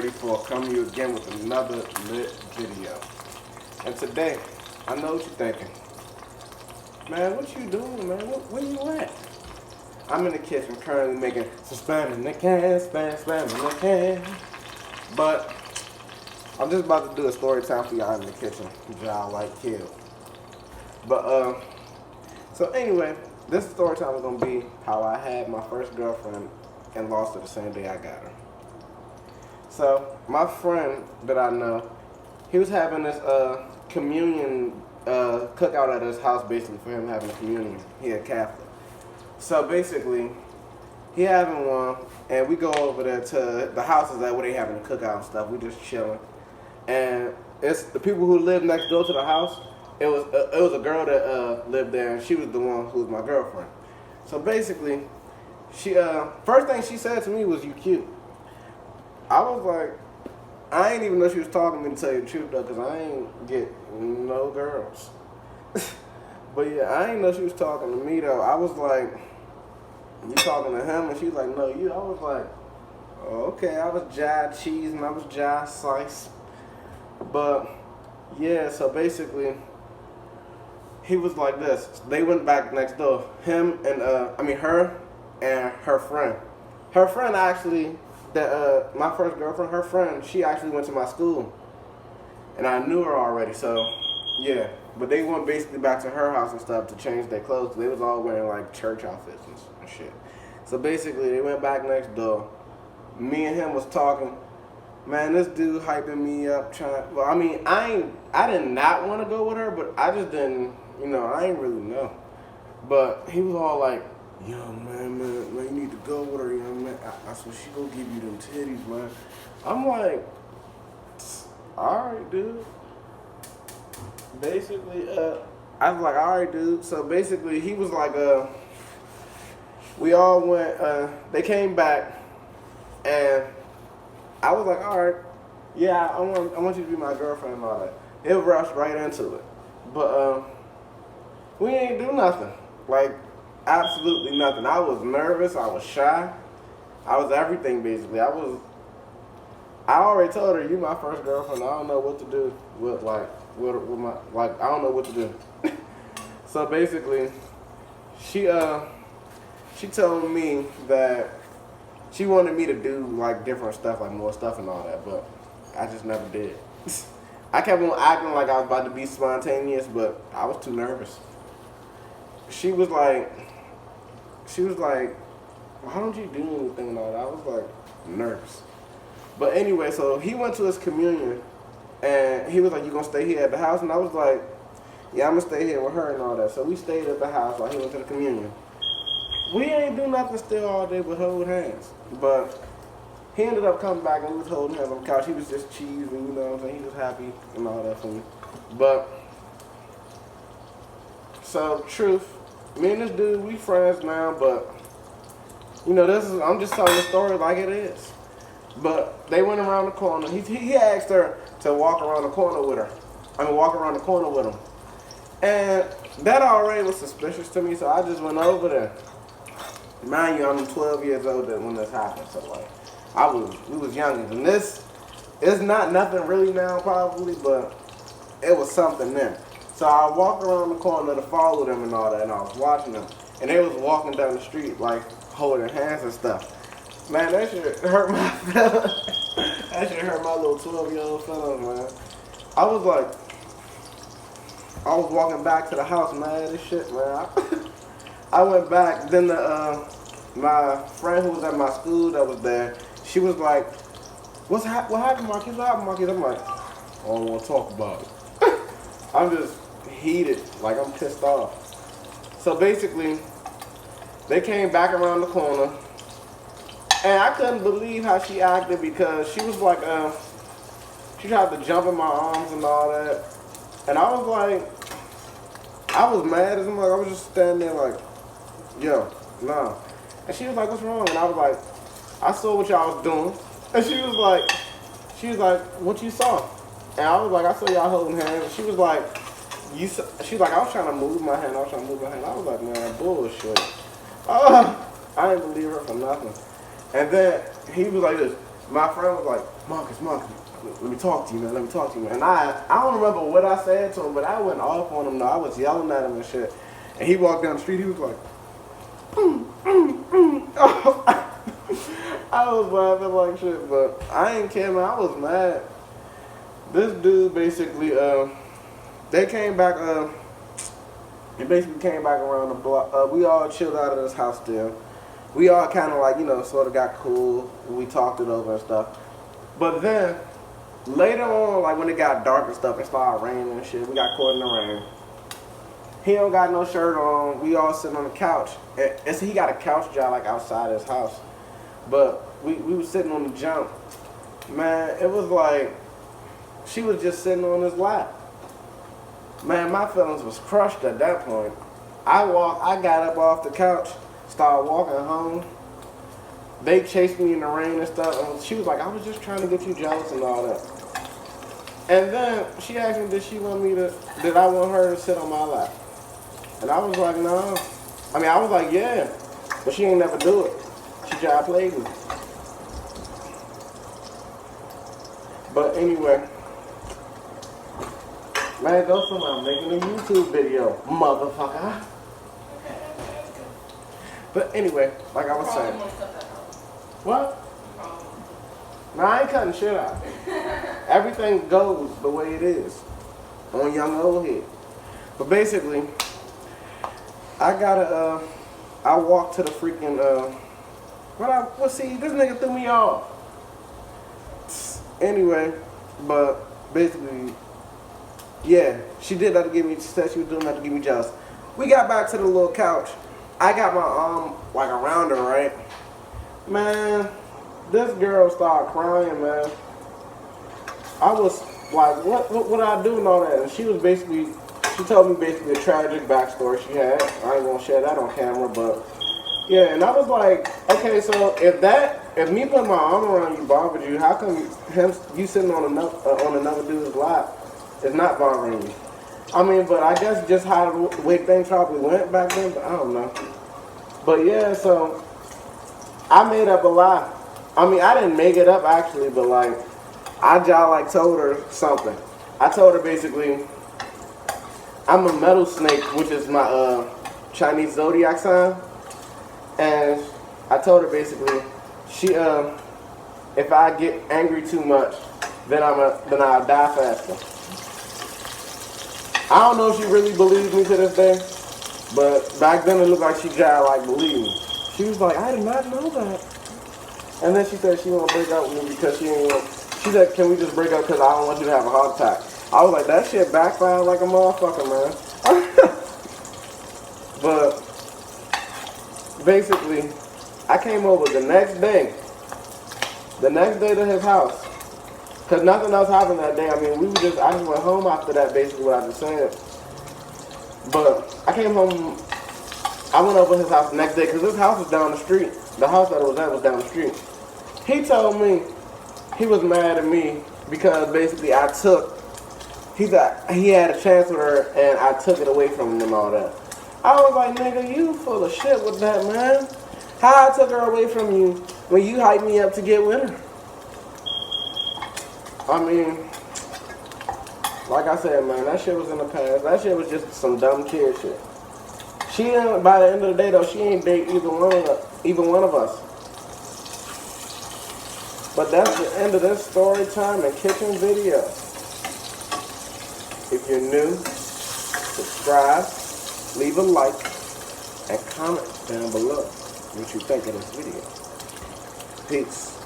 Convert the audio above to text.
34, coming to you again with another lit video. And today, I know what you're thinking. Man, what you doing, man? Where you at? I'm in the kitchen currently making some spam in the can, spam in the can. But I'm just about to do a story time for y'all in the kitchen. Y'all like kill. But so anyway, this story time is gonna be how I had my first girlfriend and lost her the same day I got her. So my friend that I know, he was having this communion cookout at his house, basically for him having a communion. He a Catholic. So basically, he having one, and we go over there to the houses that where they having the cookout and stuff. We just chilling, and it's the people who live next door to the house. It was a girl that lived there, and she was the one who was my girlfriend. So basically, she first thing she said to me was, "You cute." I was like, I ain't even know she was talking to me, to tell you the truth though, cause I ain't get no girls. But yeah, I ain't know she was talking to me though. I was like, "You talking to him?" And she was like, "No, you." I was like, oh, okay. I was jive cheese and I was jive slice. But yeah, so basically, he was like this. They went back next door. Him and her and her friend. Her friend actually, my first girlfriend, her friend, she actually went to my school, and I knew her already. So yeah, but they went basically back to her house and stuff to change their clothes. They was all wearing like church outfits and shit. So basically, they went back next door. Me and him was talking. Man, this dude hyping me up, well, I mean, I did not want to go with her, but I just didn't, I ain't really know. But he was all like, "Yo, man, you need to go with her, man. I swear she gonna give you them titties, man." I'm like, all right, dude. Basically, I was like, all right, dude. So basically, he was like, we all went, they came back, and I was like, all right, yeah, I want you to be my girlfriend and all that. It rushed right into it. But we ain't do nothing. Like, absolutely nothing. I was nervous. I was shy. I was everything, basically. I already told her, "You my first girlfriend. I don't know what to do with I don't know what to do." So basically, she told me that she wanted me to do like different stuff, like more stuff and all that, but I just never did. I kept on acting like I was about to be spontaneous, but I was too nervous. She was like, "Why don't you do anything and all that?" I was like, nervous. But anyway, so he went to his communion, and he was like, "You gonna stay here at the house?" And I was like, "Yeah, I'm gonna stay here with her and all that." So we stayed at the house while he went to the communion. We ain't do nothing still all day but hold hands. But he ended up coming back and we was holding hands on the couch. He was just cheesing, you know what I'm saying? He was happy and all that for me. But, so, truth, me and this dude, we friends now, but, I'm just telling the story like it is. But they went around the corner. He asked her to walk around the corner with her. Walk around the corner with him. And that already was suspicious to me, so I just went over there. Mind you, I'm 12 years old when this happened, so like, we was younger than this. It's not nothing really now probably, but it was something then. So I walked around the corner to follow them and all that, and I was watching them. And they was walking down the street like holding hands and stuff. Man, that shit hurt my feelings. That shit hurt my little 12-year-old feelings, man. I was walking back to the house, man, this shit, man. I went back, then my friend who was at my school that was there, she was like, what happened, Marcus? What happened, Marcus? I'm like, I don't want to talk about it. I'm just heated, like I'm pissed off. So basically, they came back around the corner, and I couldn't believe how she acted because she was like, she tried to jump in my arms and all that. And I was like, I was mad as I'm like, I was just standing there like, yo, nah. And she was like, what's wrong? And I was like, I saw what y'all was doing. And she was like, what you saw? And I was like, I saw y'all holding hands. And she was like, she was like, I was trying to move my hand. I was like, man, bullshit. I didn't believe her for nothing. And then he was like this, my friend was like, Marcus, let me talk to you, man. Let me talk to you, man. And I don't remember what I said to him, but I went off on him, though. I was yelling at him and shit. And he walked down the street, he was like, I was laughing like shit, but I ain't care, man. I was mad. This dude basically, they came back, he basically came back around the block. We all chilled out of this house still. We all kind of like, sort of got cool. We talked it over and stuff. But then, later on, like when it got dark and stuff, it started raining and shit. We got caught in the rain. He don't got no shirt on. We all sitting on the couch. And so he got a couch job like outside his house. But we was sitting on the jump. Man, it was like, she was just sitting on his lap. Man, my feelings was crushed at that point. I got up off the couch, started walking home. They chased me in the rain and stuff. And she was like, I was just trying to get you jealous and all that. And then she asked me, did I want her to sit on my lap? And I was like, no. I mean, I was like, yeah. But she ain't never do it. She tried to play me. But anyway. Man, go somewhere. I'm making a YouTube video, motherfucker. But anyway, like I was saying. What? No, I ain't cutting shit out. Everything goes the way it is on Youngoldhead. But basically, I walked to the freaking, see, this nigga threw me off. Anyway, but basically, yeah, she did that to get me, she said she was doing that to get me jealous. We got back to the little couch. I got my arm, like, around her, right? Man, this girl started crying, man. I was like, what I do and all that? And she told me basically a tragic backstory she had. I ain't gonna share that on camera, but yeah, and I was like, okay, so if me putting my arm around you bothered you, how come you sitting on another dude's lap is not bothering you? I mean, but I guess just how the way things probably went back then, but I don't know. But yeah, so I made up a lie. I mean, I didn't make it up actually, but like, I just told her something. I told her basically, I'm a metal snake, which is my Chinese zodiac sign. And I told her basically, if I get angry too much, then I'll die faster. I don't know if she really believes me to this day, but back then it looked like she just believed me. She was like, I did not know that. And then she said she want to break up with me because she said, can we just break up because I don't want you to have a heart attack. I was like, that shit backfired like a motherfucker, man. But basically, I came over the next day to his house. Because nothing else happened that day. I mean, I just went home after that, basically what I just said. But I came home, I went over to his house the next day because his house was down the street. The house that it was at was down the street. He told me he was mad at me because basically he thought he had a chance with her and I took it away from him and all that. I was like, nigga, you full of shit with that, man. How I took her away from you when you hyped me up to get with her? I mean, like I said, man, that shit was in the past. That shit was just some dumb kid shit. By the end of the day, though, she ain't date either one of us. But that's the end of this story time and kitchen video. If you're new, subscribe, leave a like, and comment down below what you think of this video. Peace.